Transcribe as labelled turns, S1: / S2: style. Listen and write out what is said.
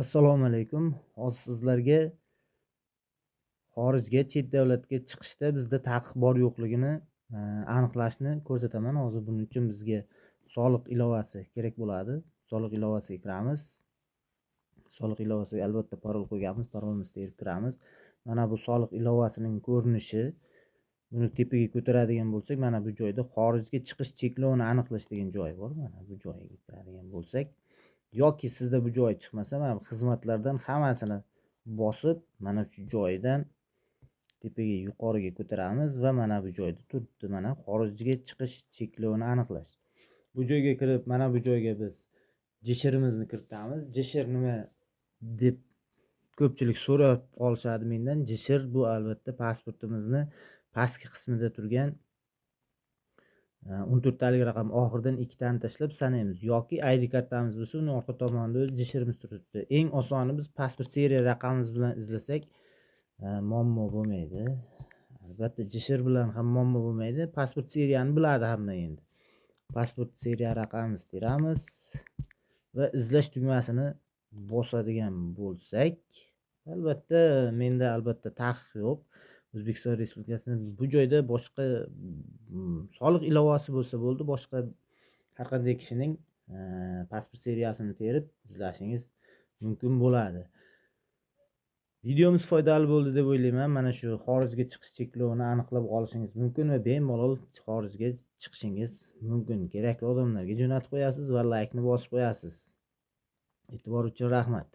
S1: Assalomu alaykum. Hozir sizlarga xorijga, chet davlatga chiqishda bizda taqiq bor yo'qligini aniqlashni ko'rsataman. Hozir buning uchun bizga soliq ilovasi kerak bo'ladi. Soliq ilovasiga kiramiz. Soliq ilovasiga albatta parol qo'yganmiz, parolimizni terib kiramiz. Mana bu soliq ilovasining ko'rinishi. Buni tepaga ko'taradigan bo'lsak, mana bu joyda xorijga chiqish cheklovini aniqlash degan joy bor. Mana bu joyga kiradigan bo'lsak, yoki sizda bu joy chiqmasa, mana bu xizmatlardan hammasini bosib, mana shu joydan tepaga yuqoriga ko'taramiz va mana bu joyda turibdi. Mana xorijga chiqish cheklovini aniqlash. Bu joyga kirib, mana bu joyga biz JSHRimizni kiritamiz. JSHR nima deb ko'pchilik so'rab qolishadi mendan. JSHR bu albatta pasportimizni pastki qismida turgan 14talik raqam oxiridan 2 tani tashlab sanaymiz, yoki ID kartamiz bo'lsa, uni orqa tomonida o'z JSHRimiz turibdi. Eng osoni biz pasport seriya raqamimiz bilan izlasak muammo bo'lmaydi. Albatta JSHR bilan ham muammo bo'lmaydi. Pasport seriyani biladi hamma endi. Pasport seriya raqamimizni teramiz va izlash tugmasini bosadigan bo'lsak, albatta menda taqiq yo'q. O'zbekiston Respublikasida bu joyda boshqa soliq ilovasi bo'lsa bo'ldi, boshqa har qanday kishining pasport seriyasini terib izlashingiz mumkin bo'ladi. Videomiz foydali bo'ldi deb o'ylayman. Mana shu xorijga chiqish cheklovini aniqlab olishingiz mumkin va bemalol xorijga chiqishingiz mumkin. Kerakli odamlarga jo'natib qo'yasiz va laykni bosib qo'yasiz. E'tibor uchun rahmat.